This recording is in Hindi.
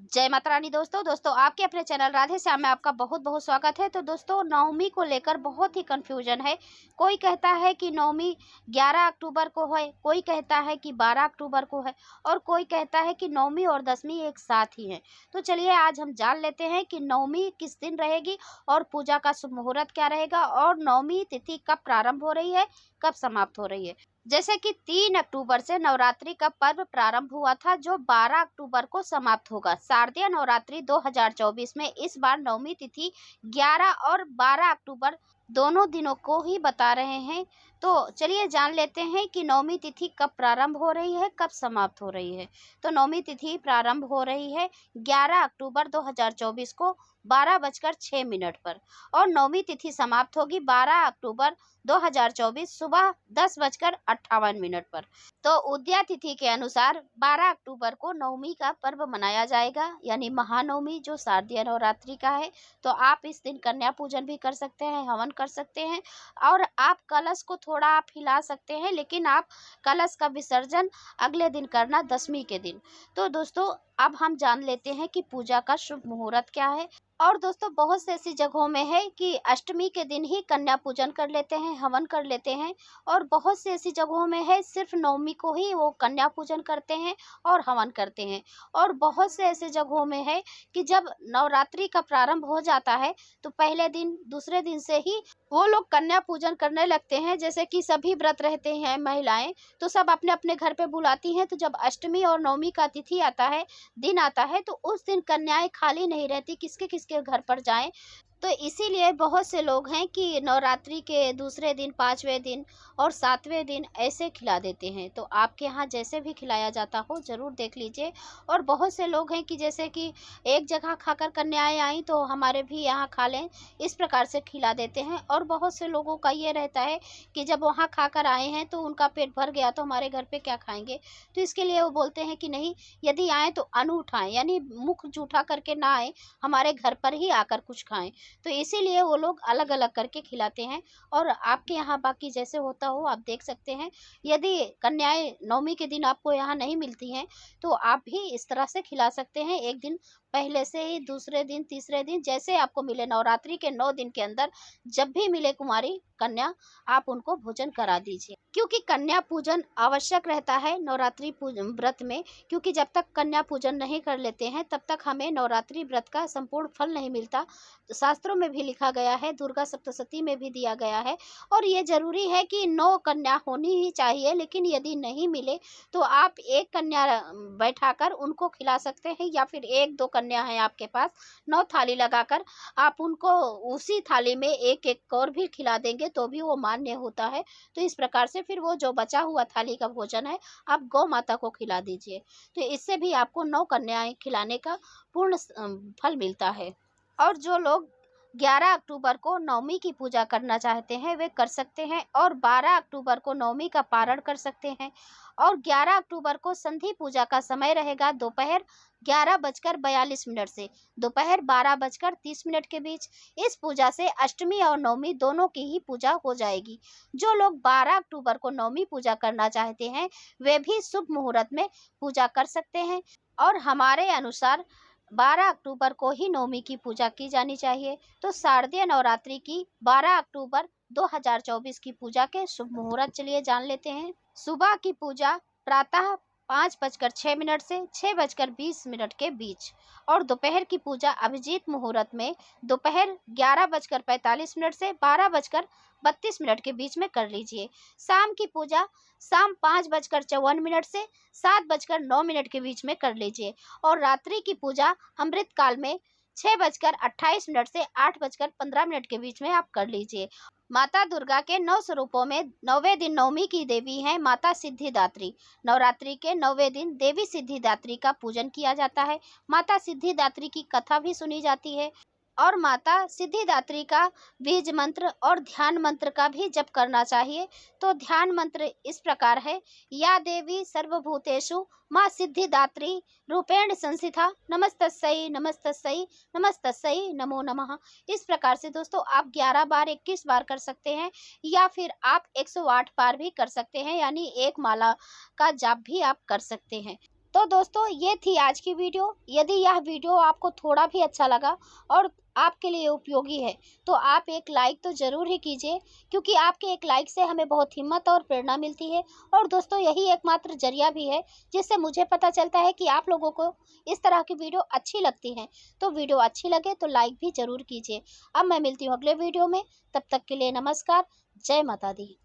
जय माता रानी। दोस्तों आपके अपने चैनल राधे श्याम में आपका बहुत बहुत स्वागत है। तो दोस्तों नवमी को लेकर बहुत ही कंफ्यूजन है। कोई कहता है कि नवमी 11 अक्टूबर को है, कोई कहता है कि 12 अक्टूबर को है और कोई कहता है कि नवमी और दसवीं एक साथ ही है। तो चलिए आज हम जान लेते हैं कि नवमी किस दिन रहेगी और पूजा का शुभ मुहूर्त क्या रहेगा और नवमी तिथि कब प्रारंभ हो रही है, कब समाप्त हो रही है। जैसे कि 3 अक्टूबर से नवरात्रि का पर्व प्रारंभ हुआ था जो 12 अक्टूबर को समाप्त होगा। शारदीय नवरात्रि 2024 में इस बार नवमी तिथि 11 और 12 अक्टूबर दोनों दिनों को ही बता रहे हैं। तो चलिए जान लेते हैं कि नवमी तिथि कब प्रारंभ हो रही है, कब समाप्त हो रही है। तो नवमी तिथि प्रारंभ हो रही है 11 अक्टूबर 2024 को 12:06 पर और नवमी तिथि समाप्त होगी 12 अक्टूबर 2024 सुबह 10:58 पर। तो उदया तिथि के अनुसार 12 अक्टूबर को नवमी का पर्व मनाया जाएगा, यानी महानवमी जो शारदीय नवरात्रि का है। तो आप इस दिन कन्या पूजन भी कर सकते हैं, हवन कर सकते हैं और आप कलश को थोड़ा आप हिला सकते हैं, लेकिन आप कलश का विसर्जन अगले दिन करना, दसवीं के दिन। तो दोस्तों अब हम जान लेते हैं कि पूजा का शुभ मुहूर्त क्या है। और दोस्तों बहुत से ऐसी जगहों में है कि अष्टमी के दिन ही कन्या पूजन कर लेते हैं, हवन कर लेते हैं और बहुत से ऐसी जगहों में है सिर्फ नवमी को ही वो कन्या पूजन करते हैं और हवन करते हैं। और बहुत से ऐसे जगहों में है कि जब नवरात्रि का प्रारंभ हो जाता है तो पहले दिन दूसरे दिन से ही वो लोग कन्या पूजन करने लगते हैं। जैसे कि सभी व्रत रहते हैं महिलाएं, तो सब अपने अपने घर पे बुलाती हैं। तो जब अष्टमी और नवमी का तिथि आता है, दिन आता है, तो उस दिन कन्याएं खाली नहीं रहती, किसके किसके घर पर जाएं। तो इसीलिए बहुत से लोग हैं कि नवरात्रि के दूसरे दिन, 5वें दिन और 7वें दिन ऐसे खिला देते हैं। तो आपके यहाँ जैसे भी खिलाया जाता हो ज़रूर देख लीजिए। और बहुत से लोग हैं कि जैसे कि एक जगह खाकर कन्याएं आई तो हमारे भी यहाँ खा लें, इस प्रकार से खिला देते हैं। और बहुत से लोगों का ये रहता है कि जब वहाँ खाकर आए हैं तो उनका पेट भर गया तो हमारे घर पे क्या खाएंगे। तो इसके लिए वो बोलते हैं कि नहीं, यदि आएँ तो अन्न उठाएँ, यानी मुख जूठा करके ना आए, हमारे घर पर ही आकर कुछ खाएं। तो इसीलिए वो लोग अलग अलग करके खिलाते हैं। और आपके यहाँ बाकी जैसे होता हो आप देख सकते हैं। यदि कन्याएं नवमी के दिन आपको यहाँ नहीं मिलती हैं तो आप भी इस तरह से खिला सकते हैं, एक दिन पहले से ही, दूसरे दिन, तीसरे दिन, जैसे आपको मिले। नवरात्रि के 9 दिन के अंदर जब भी मिले कुमारी कन्या, आप उनको भोजन करा दीजिए, क्योंकि कन्या पूजन आवश्यक रहता है नवरात्रि व्रत में। क्योंकि जब तक कन्या पूजन नहीं कर लेते हैं तब तक हमें नवरात्रि व्रत का संपूर्ण फल नहीं मिलता। तो शास्त्रों में भी लिखा गया है, दुर्गा सप्तशती में भी दिया गया है। और ये जरूरी है कि 9 कन्या होनी ही चाहिए, लेकिन यदि नहीं मिले तो आप एक कन्या बैठाकर उनको खिला सकते हैं, या फिर 1-2 कन्या है आपके पास, 9 थाली लगाकर आप उनको उसी थाली में एक एक और भी खिला देंगे तो भी वो मान्य होता है। तो इस प्रकार से फिर वो जो बचा हुआ थाली का भोजन है आप गौ माता को खिला दीजिए। तो इससे भी आपको 9 कन्याएं खिलाने का पूर्ण फल मिलता है। और जो लोग 11 अक्टूबर को नवमी की पूजा करना चाहते हैं वे कर सकते हैं और 12 अक्टूबर को नवमी का पारण कर सकते हैं। और 11 अक्टूबर को संधि पूजा का समय रहेगा दोपहर 11:42 से दोपहर 12:30 के बीच। इस पूजा से अष्टमी और नवमी दोनों की ही पूजा हो जाएगी। जो लोग 12 अक्टूबर को नवमी पूजा करना चाहते हैं वे भी शुभ मुहूर्त में पूजा कर सकते हैं। और हमारे अनुसार 12 अक्टूबर को ही नवमी की पूजा की जानी चाहिए। तो शारदीय नवरात्रि की 12 अक्टूबर 2024 की पूजा के शुभ मुहूर्त चलिए जान लेते हैं। सुबह की पूजा प्रातः 5:06 से 6:20 के बीच और दोपहर की पूजा अभिजीत मुहूर्त में दोपहर 11:45 से 12:32 के बीच में कर लीजिए। शाम की पूजा शाम 5:54 से 7:09 के बीच में कर लीजिए। और रात्रि की पूजा अमृत काल में 6:28 से 8:15 के बीच में आप कर लीजिए। माता दुर्गा के 9 स्वरूपों में 9वें दिन नवमी की देवी हैं माता सिद्धिदात्री। नवरात्रि के 9वें दिन देवी सिद्धिदात्री का पूजन किया जाता है। माता सिद्धिदात्री की कथा भी सुनी जाती है। और माता सिद्धिदात्री का बीज मंत्र और ध्यान मंत्र का भी जप करना चाहिए। तो ध्यान मंत्र इस प्रकार है, या देवी सर्वभूतेषु माँ सिद्धिदात्री रूपेण संस्थिता नमस्तस्यै नमस्तस्यै नमस्तस्यै नमो नमः। इस प्रकार से दोस्तों आप 11 बार 21 बार कर सकते हैं, या फिर आप 108 बार भी कर सकते हैं, यानी एक माला का जाप भी आप कर सकते हैं। तो दोस्तों ये थी आज की वीडियो। यदि यह वीडियो आपको थोड़ा भी अच्छा लगा और आपके लिए उपयोगी है तो आप एक लाइक तो ज़रूर ही कीजिए, क्योंकि आपके एक लाइक से हमें बहुत हिम्मत और प्रेरणा मिलती है। और दोस्तों यही एकमात्र जरिया भी है जिससे मुझे पता चलता है कि आप लोगों को इस तरह की वीडियो अच्छी लगती हैं। तो वीडियो अच्छी लगे तो लाइक भी ज़रूर कीजिए। अब मैं मिलती हूँ अगले वीडियो में, तब तक के लिए नमस्कार। जय माता दी।